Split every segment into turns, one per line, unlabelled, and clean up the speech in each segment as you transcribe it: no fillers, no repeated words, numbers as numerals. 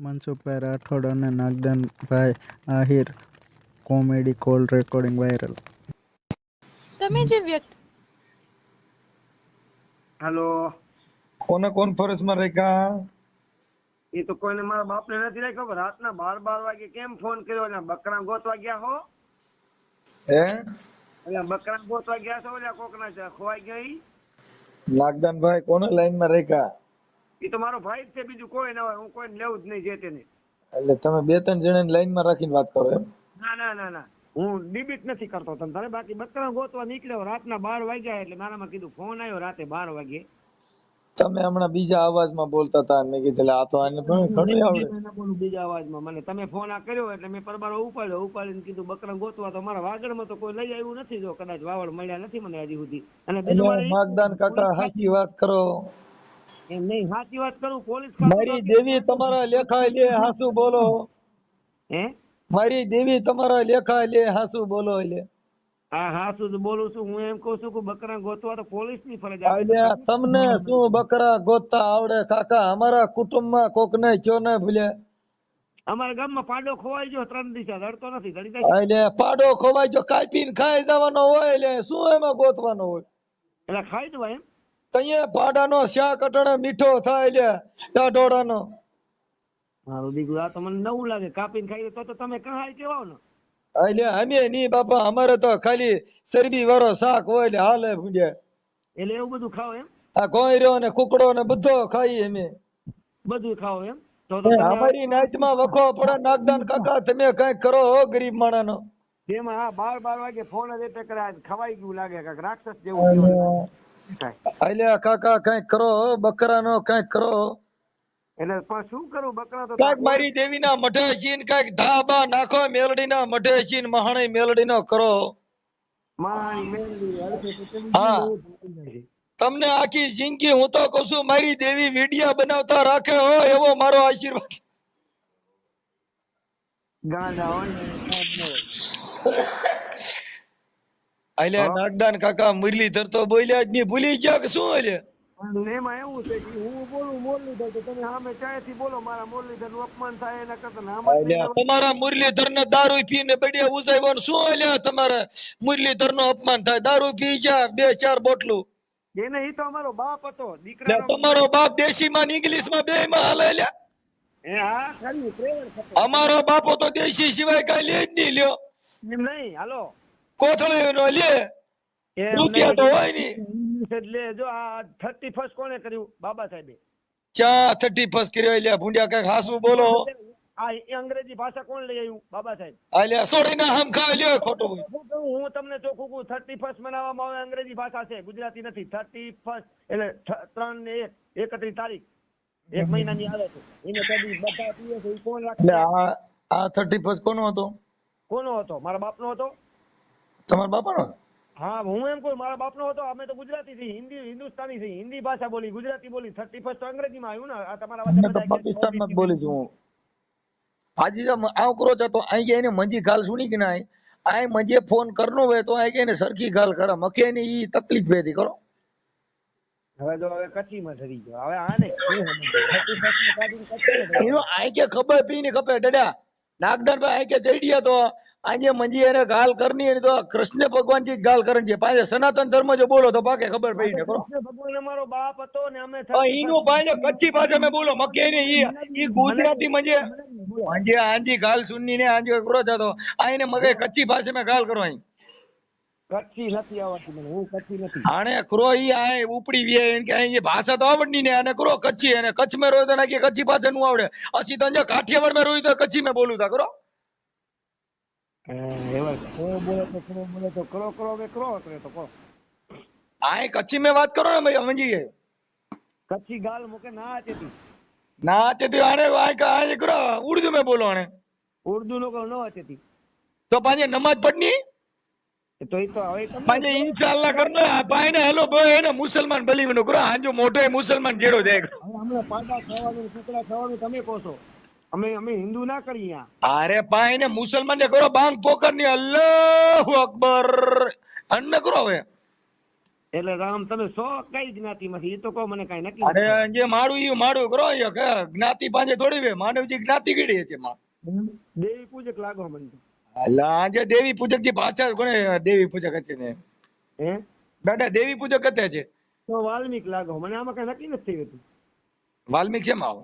મનસુખભાઈ રાઠોડ અને Nagdanbhai Ahir comedy call recording viral.
તમે જે વ્યક્તિ
હેલો,
કોને કોન્ફરન્સ માં રાખ્યા?
એ તો કોઈને મારા બાપને નથી રાખ્યો પણ રાતના 12 વાગે કેમ ફોન કર્યો? ને બકરા ગોતવા ગયા હો?
હે
એટલે બકરા ગોતવા ગયા છો? એટલે કોકના છે ખોવાઈ ગયા ઈ?
નાગદાનભાઈ કોને લાઈન માં રાખ્યા?
એ તો મારો ભાઈ જ છે, બીજું કોઈ ના હોય. હું કોઈને લેવું જ નહીં જે તેને.
એટલે તમે બે ત્રણ જણાને લાઈન માં રાખીને વાત કરો એમ?
ના ના ના ના, હું ડિબીટ નથી કરતો તમ તારે. બાકી બકરા ગોતવા નીકળ્યો રાતના 12 વાગ્યા એટલે મારામાં કીધું ફોન આવ્યો રાતે 12 વાગે.
તમે હમણાં બીજા અવાજમાં બોલતા હતા, મેં કીધું આ તો આને પણ ઘણી આવડે.
બોલું બીજા અવાજમાં. મને તમે ફોન આ કર્યો એટલે મેં પરબારો ઉપાડીને કીધું બકરા ગોતવા તો મારા વાગડમાં તો કોઈ લઈ આવ્યું નથી. જો કદાચ વાવડ મળ્યા નથી મને હજી સુધી. અને બીજું મારે
નાગદાન કાકા સાચી વાત કરો.
એમ નહીં, સાચી વાત કરું. પોલીસ
મારી દેવી તમારા લેખા લે હાસુ બોલો.
હે
મારી દેવી તમારા લેખા લે હાસુ બોલો. એટલે
હા હા શું બોલું છું? હું એમ કઉ છું કે બકરા ગોતવા તો પોલીસ ની ફરજ
એટલે તમને શું બકરા ગોતતા આવડે કાકા? અમારા કુટુંબમાં કોક ને કયો ને ભૂલે.
અમારા ગામમાં પાડો ખોવાઈ ગયો 3 દિવસ લડતો નથી. લડી જાય
એટલે પાડો ખોવાય જો કાપીને ખાઈ જવાનો હોય એટલે શું એમાં ગોતવાનો હોય?
એટલે ખાઈ દવા એમ.
તઈએ પાડાનો શાક અટણે મીઠો થાય એટલે ટાઢોડાનો.
મારું દીકરું આ તો મને નવું લાગે. કાપીને ખાઈ તો તમે કહાય કેવાવ ને.
એટલે અમે ની બાપા, અમારે તો ખાલી ચરબી વાળો શાક હોય એટલે હાલે ભૂંડે.
એટલે એવું બધું ખાવ એમ?
આ ગોયરો ને કુકડો ને બધો ખાઈ અમે.
બધું ખાવ એમ? તો
અમારી નાઈટમાં વખો પડે. નાગદાન કાકા તમે કઈ કરો હો ગરીબ માણાનો.
તેમાં હા 12 વાગે ફોન જ એટલે કરે. ખવાઈ ગયું લાગે કાક રાક્ષસ જેવું.
એટલે કાકા કઈક કરો હો, બકરાનો કઈક કરો.
એટલે પણ શું કરું? બકરા તો
કઈક મારી દેવીના મઢે છીન કઈક ધાબા નાખો. મેલડીના મઢે છીન મહાણી મેલડીનો કરો.
મારી મેલડી
હા, તમને આખી જિંદગી હું તો કઉ છું મારી દેવી વિડિયા બનાવતા રાખે હો એવો મારો આશીર્વાદ.
ગાંડા હોય.
અલ્યા નાગદાન કાકા મુરલીધર તો બોલ્યા જ નહીં, ભૂલી ગયા કે શું?
એમાં એવું છે કે હું બોલું મુરલીધર તો તમે સામે ચાયથી બોલો. મારા મુરલીધર નું અપમાન થાય એના કરતા
તમારા મુરલીધર ને દારૂ પીને બડિયા ઉજાવ્યો શું? અલ્યા તમારે મુરલીધર નું અપમાન થાય? દારૂ પી જા 2-4 બોટલું.
એને ઈ તો અમારો બાપ હતો. દીકરા
તમારો બાપ દેશી માં ઇંગ્લિશ માં બે માં હાલે.
હા ખરી પ્રેમ
અમારો બાપો તો દેશી સિવાય કઈ લે જ નહીં. લ્યો
એમ નહીં. હાલો
કોથળી નો લે રૂપિયા તો હોય નહીં.
એટલે જો આ 31 કોને કર્યું? બાબા સાહેબે.
ચા 31 કર્યો. એટલે ભૂંડિયા કઈક હાસુ બોલો.
આ અંગ્રેજી ભાષા કોણ લઈ આવ્યું? બાબા સાહેબ.
અલ્યા સોડીના હમ ખા લ્યો ખોટું.
હું તમને ચોખ્ખું કહું, 31 મનાવવામાં આવે અંગ્રેજી ભાષા છે, ગુજરાતી નથી. 31 એટલે 3 ને 1 31 તારીખ 1 મહિનાની આવે છે. એને કદી બધા પીએ છે. ઈ કોણ રાખે?
આ 31 કોનો હતો?
કોનો હતો? મારા બાપનો હતો.
તમારા બાપાનો?
હા, હું એમ કહું મારા બાપનો હતો. અમે તો ગુજરાતી થી, હિન્દુસ્તાની થી, હિન્દી ભાષા બોલી, ગુજરાતી બોલી. 31 તો અંગ્રેજીમાં આવ્યું ને. આ તમારા
પાકિસ્તાનમાં જ બોલી છું. આજે આવ કરો છો તો અહીં એને મંજી ગાલ સુની કે ના આ મંજે ફોન કરનો હોય તો અહીં એને સરખી ગાલ કરે. મકે ની ઈ તકલીફ વેધી કરો.
હવે જો હવે કચ્છીમાં ધરી ગયો. હવે આને
એનો આઈ કે ખબર પી ને ખબર ડડા નાગદાનભાઈ આઈ કે ચડ્યા તો આજે મંજી એને ગાલ કરની એને તો કૃષ્ણ ભગવાનજી જ ગાલ કરન છે. પાછે સનાતન ધર્મ જો બોલો તો પાકે ખબર પડી ને કરો.
કૃષ્ણ ભગવાન અમારો બાપ હતો ને. અમે
ઈનો ભાઈ કચ્છી ભાષામાં બોલો. મકે ને ઈ ગુજરાતી મંજે મંજે આંજી ગાલ સુનની ને આંજો કરો છો તો આઈને મગે કચ્છી ભાષામાં ગાલ કરો. અહીં
કચ્છી નથી આવડતી મને. હું કચ્છી નથી.
આને કરો ઈ આ ઉપડી વે કે અહીં ભાષા તો આવડની ને આને કરો કચ્છી. અને કચ્છ માં રોય તો ના કે કચ્છી ભાષા નું આવડે. અસી તો જો કાઠિયાવાડ માં રોય તો કચ્છી માં બોલું તા કરો.
એવા બોલે તો કરો હવે કરો તો કહો.
આ કચ્છી માં વાત કરો ને ભાઈ સમજી
કચ્છી ગાલ મૂકે ના આતી.
ના તે આને આ કરો ઉર્દુ માં બોલો. આને
ઉર્દુ નો કહો ન આતી
તો પાંજે નમાજ પઢની
તો ઈ તો હવે
પાંજે ઇન્શાઅલ્લાહ કરનો. પાઈને હેલો ભાઈ એને મુસલમાન બલીવનો કરો. હાજો મોટો મુસલમાન જેડો જાય.
હમણાં પાડા ખાવાનું કુકડા ખાવાનું તમે કહો છો. અમે હિન્દુ ના કરીએ.
અરે પાઈને મુસલમાન ને કરો બાંગ પોકર ની અલ્લાહુ અકબર અન્ન કરો. હવે
એટલે રામ તમે સો કઈ જ્ઞાતિમાંથી એ તો કહો મને કઈ નક્કી
અરે
નથી.
જે માડું ઈ માડું કરો યો કે જ્ઞાતિ પાંજે થોડી વે માનવજી જ્ઞાતિ કીડી છે માં
દેવી પૂજક લાગો મને તો.
અલા આજે દેવી પૂજક ની પાછળ કોને દેવી પૂજક છે ને
હે
દાદા દેવી પૂજક કતે છે
તો વાલ્મીક લાગો મને આમાં કઈ નક્કી નથી થયું.
વાલ્મીક છે માં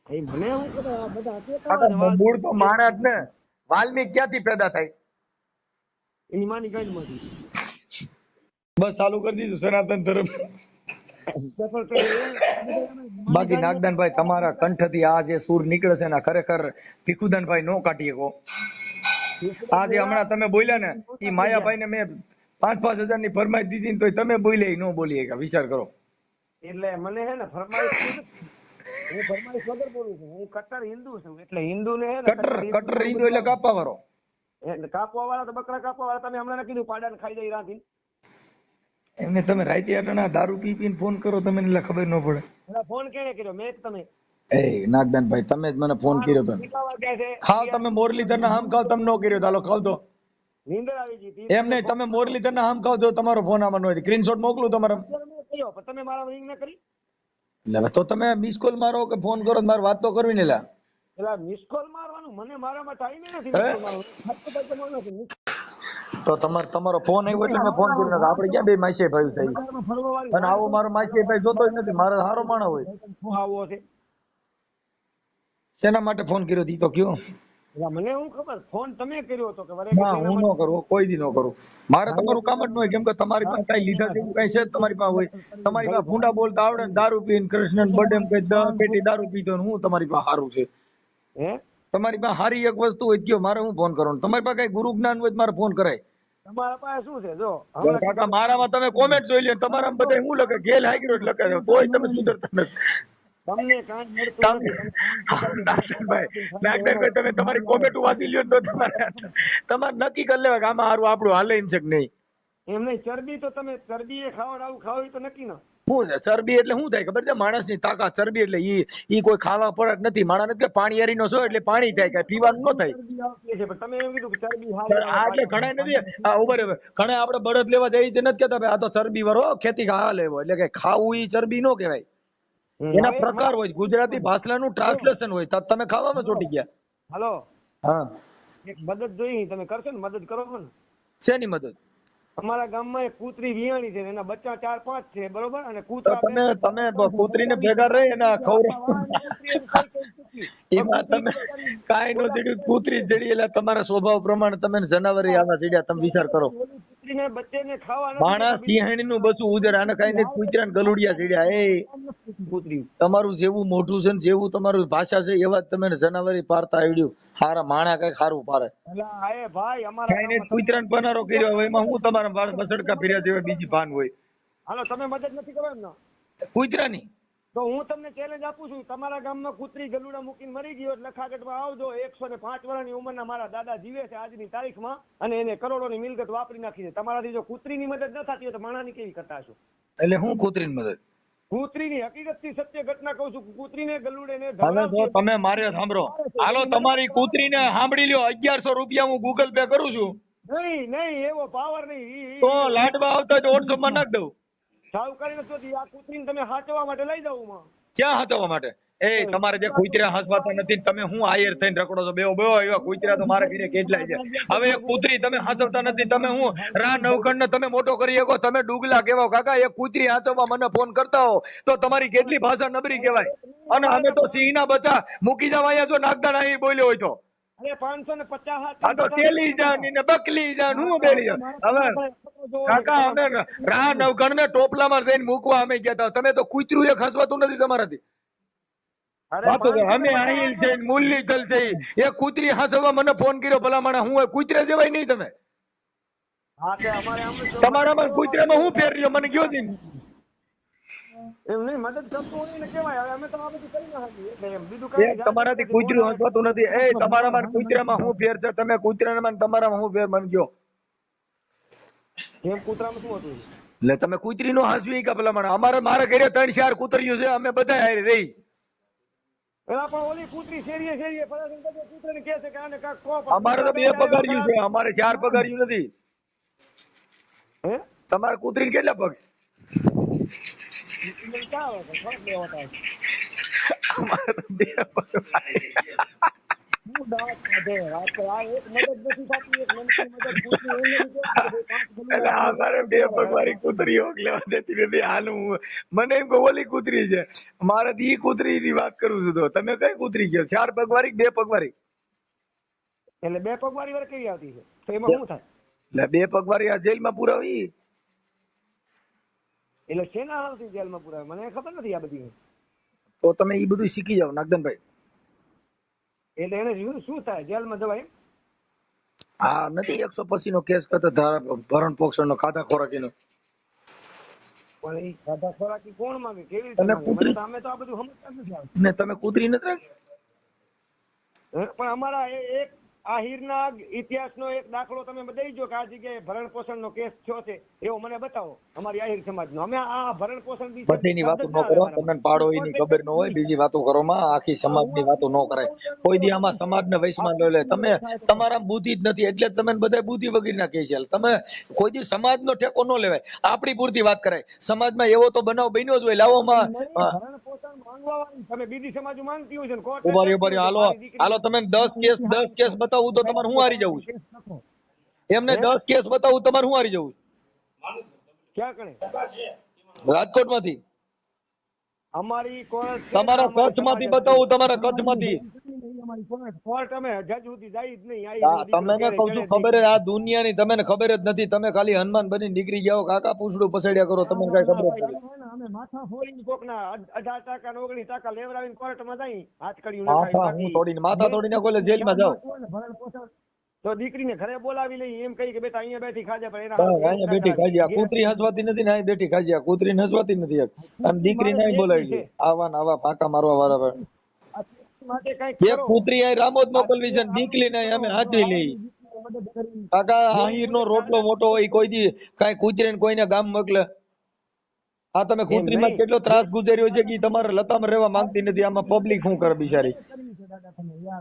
એ મને હું ખબર આ બધા
આ
કહેતા
તો
હોય ને
મૂળ તો માણસ ને વાલ્મીક ક્યાંથી પેદા થાય
એની માની ગઈ માંથી
બસ ચાલુ કરી દીધું સનાતન ધર્મ બાકી નાગદાનભાઈ તમારા કંઠથી આ જે સૂર નીકળે છે ને આ ખરેખર ભીખુદાનભાઈ નો કાઢી શકો આ જે હમણાં તમે બોલ્યા ને ઈ માયાભાઈ ને મેં 5,000 ની ફરમાઈશ દીધી ને તોય તમે બોલ્યા નો બોલી કે વિચાર કરો
એટલે મને હે ને ફરમાઈશ હું ફરમાઈશ વગર બોલું છું. હું કટ્ટર હિન્દુ છું એટલે હિન્દુ ને હે ને
કટ્ટર હિન્દુ એટલે કાપવા વાળો
એટલે કાપવા વાળા તો બકરા કાપવા વાળા તમે હમણાં કીધું પાડાને ખાઈ જાય રાંધીને.
એમને તમે રાતે આટણા દારૂ પી પીને ફોન કરો તમને એટલે ખબર ન પડે
એટલે ફોન કેને કર્યો મેં જ તમે
એ નાગદાનભાઈ તમે જ મને ફોન કર્યો તો
કેટલા વાગ્યા છે
ખાવ તમે મોરલીધર ના હામ ખાવ તમે નો કર્યો તો હાલો ખાવ તો
નીંદર આવી ગઈ હતી.
એમ નહીં તમે મોરલીધર ના હામ ખાવ તો તમારો ફોન આમાં નો હોય સ્ક્રીનશોટ મોકલું તમારા
અત્યારે મેં કર્યો પણ તમે મારા રિંગ ના કરી
એટલે હવે તો તમે મિસ કોલ મારો કે ફોન કરો મારે વાત તો કરવી ને લા
એટલે મિસ કોલ મારવાનું મને મારામાં ટાઈમ નથી
હે?
miss call મારવાનો. હાથ તો ભાઈ તમારો નથી.
તો તમારો ફોન આવ્યો એટલે મેં ફોન કર્યો નથી આપણે ક્યાં બે માસી ભાઈ થઈ
બજારમાં ફરવા વાળી
અને આવો મારો માસી ભાઈ જોતો જ નથી મારો હારો માણસ હોય
શું આવો છે
શેના માટે ફોન કર્યો ઈ તો કયો
એટલે મને હું ખબર ફોન તમે કર્યો હતો કે વરે
ના હું ન કરું કોઈ દી ન કરું મારે તમારું કામ જ ન હોય કેમ કે તમારી પાસે કઈ લીધા જેવું કઈ છે જ તમારી પાસે હોય તમારી પાસે ફૂંડા બોલતા આવડે ને દારૂ પીને કૃષ્ણ બર્થડે કઈ 10 પેટી દારૂ પીતો ને હું તમારી પાસે સારું છે
હે
તમારી પાસે સારી એક વસ્તુ હોય કયો મારે હું ફોન કરવાનો તમારી પાસે કઈ ગુરુ જ્ઞાન હોય તો મારે ફોન કરાય
તમારા પાસે શું છે જો
તો કાકા મારામાં તમે કોમેન્ટ જોઈ લ્યો તમારામાં બધા શું લખે ગેલ હાઈગ્રો લખે છે તોય તમે સુધરતા નથી
તમને કાંઈ મળતું નથી.
નાગદાનભાઈ તમે તમારી કોમેન્ટ વાંચી લ્યો ને તો તમારે નક્કી કરી લેવા કે આમાં સારું આપણું હાલે એમ છે કે નહીં
એમ નહીં ચરબી તો તમે ચરબી એ ખાવડાવું ખાવ એ તો નક્કી ન
શું છે ચરબી એટલે શું થાય ખબર છે માણસની તાકાત ચરબી એટલે ઈ કોઈ ખાવા પડે નથી માણસ નથી કે પાણી હરીનો છો એટલે પાણી થાય કે પીવાનું ન થાય
ચરબી આવતી છે પણ તમે એમ કીધું કે ચરબી
આ એટલે ઘણા નથી આ ઉભા રહે ઘણા આપણે બળદ લેવા જઈએ તે નથી કહેતા ભાઈ આ તો ચરબી વાળો ખેતી ખા લેવો એટલે કે ખાવું ઈ ચરબી નો કહેવાય એના પ્રકાર હોય ગુજરાતી ભાષાનું ટ્રાન્સલેશન હોય તો તમે ખાવામાં ચોટી ગયા
હાલો
હા
એક મદદ જોઈ તમે કરશો ને મદદ કરો છો ને
શેની મદદ
અમારા ગામમાં એક કૂતરી વિયાણી છે એના બચ્ચા 4-5 છે બરોબર અને
તો
કૂતરા
તમે કૂતરીને ભેગા રહી અને ખવડાવો એમાં તમે કાંઈ નો જડ્યું કૂતરી જ જડી એટલે તમારા સ્વભાવ પ્રમાણે તમે જનાવરી આવા જડ્યા તમે વિચાર કરો
કૂતરીને બચ્ચેને ખાવા
માણસ સિંહણીનું બચું ઉજર આને કાંઈ નહીં કૂતરા ને ગલુડિયા જડ્યા એ
કૂતરી
તમારું જેવું મોઢું છે ને જેવું તમારું ભાષા છે એવા જ તમે જનાવરી પારતા આવડ્યું હારા માણા કઈ ખારું પારે
એટલે આએ ભાઈ અમારા
કાંઈ નહીં કૂતરાને બનારો કર્યો હવે એમાં હું તમારા બાળ બસડકા ફેર્યા જેવા બીજી ભાન હોય
હાલો તમે મદદ નથી કરો એમ ને
કૂતરાની
તો હું તમને ચેલેન્જ આપું છું તમારા ગામમાં કૂતરી ગલુડા મૂકીને મરી ગયો એટલે લખાગઢમાં આવજો 105 વર્ષની ઉંમરના મારા દાદા જીવે છે આજની તારીખમાં અને એને કરોડોની મિલકત વાપરી નાખી છે તમારાથી જો કૂતરીની મદદ ન થતી હોય તો માણાની કેવી કરતા હશો
એટલે હું કૂતરીની મદદ
કૂતરીની હકીકતથી સત્ય ઘટના કહું છું કૂતરીને ગલુડે ને
હવે જો તમે મારે સાંભળો હાલો તમારી કૂતરીને સાંભળી લ્યો 1100 રૂપિયા હું ગૂગલ પે કરું છું
નહીં નહીં એવો પાવર નહીં
તો લાડવા આવતા જ 800 માં નાખ દઉં
સાવ કરીને તો આ કૂતરીને તમે હાચવા માટે લઈ જાવ માં
ક્યાં હાચવવા માટે એ તમારે જે કૂતરા હાંસવાતા નથી તમે હું આયર થઈને રખડો છો બેવો બેવો એવા કૂતરા તો મારા ઘરે કેટલાય છે હવે એક કૂતરી તમે હાંસવતા નથી તમે હું રા નવકણ ને તમે મોટો કરી શકો તમે ડુગલા કહેવાઓ કાકા એક કૂતરી હાંચવવા મને ફોન કરતા હો તો તમારી કેટલી ભાષા નબળી કહેવાય અને અમે તો સિંહના બચ્ચા મૂકી જવા અહીંયા જો નાગદાન અહીં બોલ્યો હોય તો
અરે 550
આ તો તેલી જાન ને બકલી જાન હું બેડી જાન હવે કાકા અમે રા નવકણ ને ટોપલામાં જઈને મૂકવા અમે ગયા હતા તમે તો કૂતરું એક હસવાતું નથી તમારાથી વાતો કરો. અમે આહિલ છે મુલ્લી દલ છે એ કૂતરી હાસવા મને ફોન કર્યો ભલા માણા હું કૂતરા જેવાય નહીં તમે
હા તે અમારે આમ
તમારામાં કૂતરામાં હું ફેર રહ્યો મને કયો નહીં
એમ નહીં મદદ કરતો હોય ને કેવાય હવે અમે તો આ બધું કરી નાખીએ એટલે એમ બીજું
એ તમારાથી કૂતરું હસવાતું નથી એ તમારામાં કૂતરામાં હું ફેર છે તમે કૂતરામાં તમારામાં હું ફેર મને કયો
એમ કૂતરામાં શું હતું
એટલે તમે કૂતરી નો હાસવી કે ભલા માણા અમારે મારા ઘરે 3-4 કૂતરીઓ છે અમે બધા હારે રહી
એલા પણ ઓલી કૂતરી શેરીએ ફરાસન બધે કૂતરાને કહે છે કે આને કાક કોપ
અમારે તો 2 પગારિયું છે અમારે 4 પગારિયું નથી
હે
તમારા કૂતરીને કેટલા પગ છે?
મને ક્યાં આવે છે? ખોરાક લેવા હતા.
અમારે તો 2 પગ.
શું દાંત કાઢે? વાત કરે. આ એક મદદ નથી થતી, એક નનકી મદદ કૂતરી એને લીધે કે ભાઈ 5 ગલુડા
એટલે અમારે 2 પગવાળી કૂતરી યોગ લેવા દેતી નથી. હાલું મને એમ કે ઓલી કૂતરી છે, મારે તો ઈ કૂતરીની વાત કરું છું. તો તમે કઈ કૂતરી કયો? 4 પગવાળી કે 2 પગવાળી?
એટલે 2 પગવાળી વાર કેવી આવતી છે? તો એમાં શું થાય?
એટલે 2 પગવાળી આ જેલમાં પુરાવી.
એટલે શેના આવતી જેલમાં પુરાવે? મને ખબર નથી આ બધી.
તો તમે ઈ બધું શીખી જાવ નાગદનભાઈ.
એટલે એને શું થાય? જેલમાં જવાય?
હા, નથી 185 નો કેસ કરતો ભરણ પોષણ નો ખાધા ખોરાકીનો.
પણ એ ખાધા ખોરાકી કોણ માંગે? કેવી રીતે માંગે? મને તો અમે તો આ બધું સમજતા જ નથી આવતું.
ને તમે કૂતરી નથી રાખી?
પણ અમારા એક આહિરના ઇતિહાસનો એક દાખલો તમે દઈ જો કે આ જગ્યાએ ભરણ પોષણનો કેસ થયો છે એવો મને બતાવો અમારી આહિર સમાજનો. અમે આ ભરણ પોષણ
બધીની વાતો ન કરો. તમને પાડો એની ખબર ન હોય, બીજી વાતો કરો માં આખી સમાજની વાતો ન કરાય. કોઈ દી આમાં સમાજને વૈષમાં ન લે. તમે તમારા બુદ્ધિ જ નથી એટલે જ તમે બધા બુદ્ધિ વગર ના કહી છે. તમે કોઈ દી સમાજનો ઠેકો ન લેવાય, આપણી પૂરતી વાત કરાય. સમાજમાં એવો તો બનાવ બન્યો જ હોય. લાવોમાં
ભરણ પોષણ માંગવાની તમે બીજી સમાજ માંગતી હોય છે ને કોર્ટ
ઉભારી હાલો તમે 10 કેસ બતાવું તો તમારે હું હારી જવું છે? એમને 10 કેસ બતાવું તમારે હું હારી જવું છે?
ક્યાં કણે?
રાજકોટમાંથી.
અમારી કોર્ટ
તમારા કચ્છમાંથી બતાવું, તમારા કચ્છમાંથી.
કોર્ટ અમે જજ સુધી જાય જ નહીં.
તમને કહું છું ખબર જ આ દુનિયાની તમને ખબર જ નથી. તમે ખાલી હનુમાન બની નીકળી જાઓ, કાકા પૂછડું પસડ્યા કરો, તમને કઈ ખબર જ નથી.
અમે માથા ફોડીને કોકના 18% ને 19% લેવડાવીને કોર્ટમાં જઈ હાથ કર્યું
માથા હું તોડીને માથા તોડીને કોઈ જેલમાં જાઓ
તો દીકરીને ઘરે બોલાવી લઈ એમ કહી કે બેટા અહીંયા બેઠી ખાજે. પણ
અહીંયા બેઠી ખાઈ ગયા. કૂતરી હસવાતી નથી ને અહીં બેઠી ખાઈ ગયા. કૂતરી હસવાતી નથી. અને દીકરી નહીં બોલાવી ગઈ. આવા ને આવા ફાંકા મારવા વાળા
માટે કઈક
એક કૂતરી અહીં રામોદ મોકલવી છે, દીકરી ને અમે હાચવી લઈ. કાકા આહીર નો રોટલો મોટો હોય, કોઈ દી કઈ કૂતરી કોઈને ગામ મોકલે? આ તમે કૂતરીમાં કેટલો ત્રાસ ગુજાર્યો છે કે તમારે લતામાં રહેવા માંગતી નથી. આમાં પબ્લિક શું કરે બિચારી?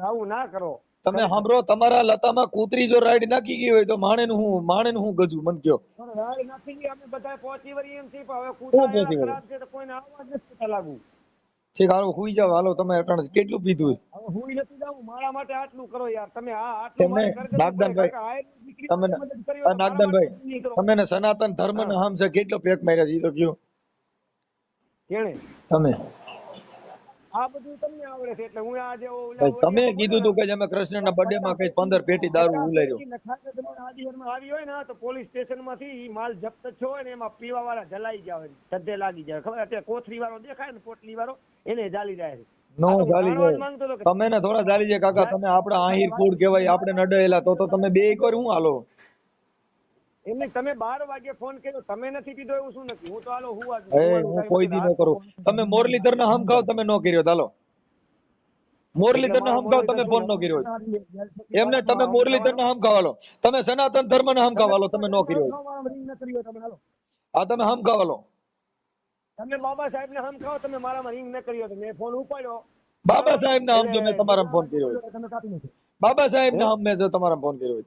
આવું ના કરો.
તમે સાંભળો, તમારા લતામાં કૂતરી જો રાઈડ નાખી ગઈ હોય તો માણે નું હું ગજુ મને કયો?
રાઈડ નાખી ગઈ અમે બધા પહોંચી વળી એમ છે. હવે કૂતરા ખરાબ છે તો કોઈને આવવા જ નથી લાગુ.
ઠીક, હાલો હુઈ જાવ. હાલો તમે અટાણે કેટલું પીધું?
હવે હુઈ નથી જાવું. મારા માટે આટલું કરો યાર તમે. આ આટલું
નાગદાનભાઈ, તમે સનાતન ધર્મ ના હામ છે કેટલો પેક માર્યા છે? તો કયો
કેણે?
તમે
આ બધું તમને આવડે છે એટલે હું આજે
તમે કીધું તું કે અમે કૃષ્ણના બર્થડે માં કઈ 15 પેટી દારૂ ઉલાર્યો.
આવી હોય ને તો પોલીસ સ્ટેશન માંથી માલ જપ્ત થયો હોય ને એમાં પીવા વાળા જલાઈ ગયા હોય, સદ્દે લાગી જાય. ખબર અત્યારે કોથરી વાળો દેખાય ને પોટલી વાળો એને જાલી જાય છે.
નો જાલી જાય. તમે ને થોડા જાલી જાય કાકા. તમે આપડા આહીર કુળ કહેવાય, આપણે નડેલા તો તમે બે એક વાર હું હાલો.
એમને તમે 12 વાગે ફોન કર્યો, તમે નથી પીધો એવું શું નથી? હું તો હાલો હું
કોઈ દી ન કરું. તમે મોરલીધર ના હમ ખાવ, તમે નો કર્યો. ચાલો મોરલીધર ના હમ ખાવ, તમે ફોન નો કર્યો. એમને તમે મોરલીધર ના હમ ખાવાલો, તમે સનાતન ધર્મ ના હમ ખાવાલો, તમે નો કર્યો. હા, તમે હમ ખાવાલો.
તમે બાબા સાહેબ ને હમ ખાઓ, તમે મારામાં રિંગ ન કર્યો તો મેં ફોન ઉપાડ્યો.
બાબા સાહેબ ના હમ જો મેં તમારા ફોન કર્યો. બાબા સાહેબ ના હમ મેં જો તમારા ફોન કર્યો.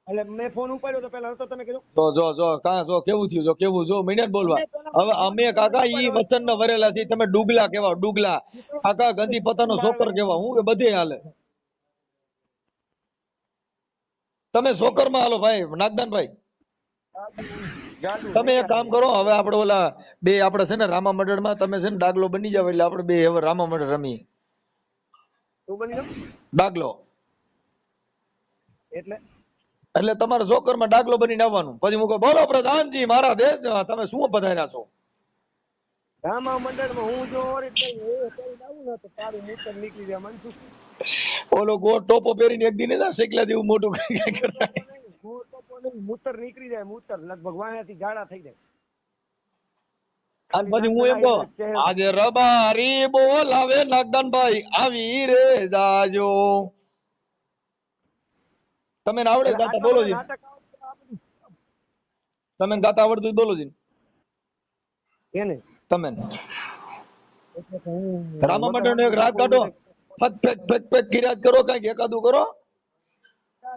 એટલે મેં ફોન ઉપાડ્યો તો પેલા તો તમે કીધું
જો કાં જો કેવું થયું, જો કેવું જો મીડિયા બોલવા. હવે અમે કાકા ઈ વચન ના વરેલા છે. તમે ડુગલા કેવા, ડુગલા કાકા ગંજી પતાનો સોકર કેવા. હું કે બધે હાલે. તમે સોકર માં હાલો ભાઈ નાગદાનભાઈ. તમે એક કામ કરો, હવે આપણે ઓલા બે આપણે છે ને રામા મંડળ માં તમે છે ને ડાગલો બની જાવ એટલે આપણે બે હવે રામા મંડળ રમીએ.
શું બની જાવ?
ડાગલો
એટલે
તમારે જોકર માં ડાગલો બનીને આવવાનું. પછી હું કહું બોલો પ્રધાનજી મારા દેશ, તમે શું પધાર્યા છો?
રામા મંડળમાં હું જો આવું ને તો તારું મૂતર નીકળી જાય. મન શું
ઓલો ગોળ ટોપો પહેરીને એક દિને શેકલા જેવું મોટું
મૂતર નીકળી જાય. મૂતર લગભગ વાયાથી ઝાડા થઈ જાય.
અને પછી હું એમ કહું આજે રબારી બોલાવે નાગદાનભાઈ આવી રે જાજો. તમે આવડે ગાતા બોલો જી. તમે ગાતા આવડતું બોલો જી.
એને
તમે રામા મંડળ નો એક રાગ કાઢો. ફક ફક ફક ફક કિરાત કરો, કઈક એકાદું કરો.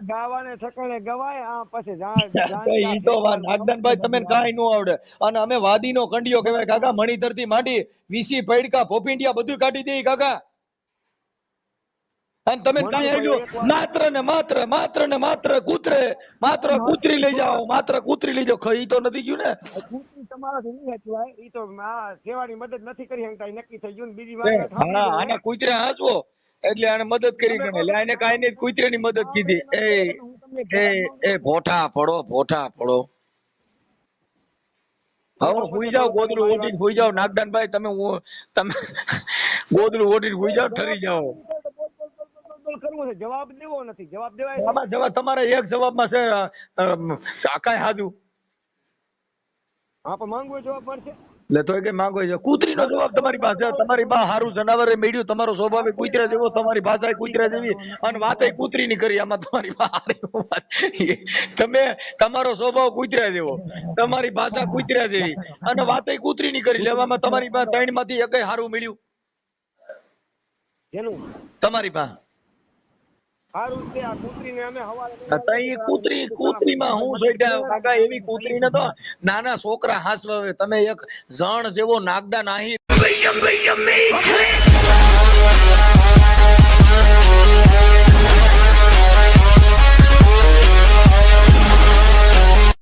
ગાવાને ઠકાણે ગવાય આ પછી જા-
તો
જાણી
ઈ તો
જા
નાગદાનભાઈ તમે કાંઈ ન આવડે અને અમે વાદીનો કંડિયો કહેવાય કાકા મણિધર થી માંડી વીસી પૈડકા ભોપિંડિયા બધું કાઢી દે કાકા અને તમે કાંઈ આવ્યું માત્ર ને માત્ર કૂતરી લઈ જાઓ માત્ર કૂતરી લઈ જાઓ ખઈ તો નથી ગયું ને
કૂતરી તમારાથી નહીં હચવાય ઈ તો આ સેવાની મદદ નથી કરી શકતા ઈ નક્કી થઈ ગયું ને બીજી વાત
હા આને કૂતરે હાચવો એટલે આને મદદ કરી ગણે એટલે આને કાંઈ નહીં કૂતરેની મદદ કીધી એ ભોઠા પડો હવે હુઈ જાઓ ગોદડું ઓઢીને હુઈ જાઓ નાગદાનભાઈ તમે ગોદડું ઓઢીને હુઈ જાઓ ઠરી જાઓ
કરવું છે જવાબ દેવો નથી જવાબ દેવાય
આમાં જવાબ તમારે એક જવાબમાં છે કાંઈ હાજુ
હા પણ માંગવો જવાબ મળશે
એટલે તો કે માંગો છે કૂતરીનો જવાબ તમારી પાસે તમારી પાસે હારું જનાવરે મેળ્યું તમારો સ્વભાવ કૂતરા જેવો તમારી ભાષા કૂતરા જેવી અને વાતે કૂતરીની કરી આમાં તમારી તમે તમારો સ્વભાવ કૂતરા જેવો તમારી ભાષા કૂતરા જેવી અને વાતે કૂતરીની કરી લેવામાં તમારી પાસે ત્રણ માંથી એકય હારું મળ્યું
જેનું
તમારી પાસે
સારું છે આ કૂતરીને અમે હવારે
કૂતરીમાં હું સોઈટા કાકા એવી કૂતરી ને તો નાના છોકરા હાસવે તમે એક જણ જેવો નાગદા નાહી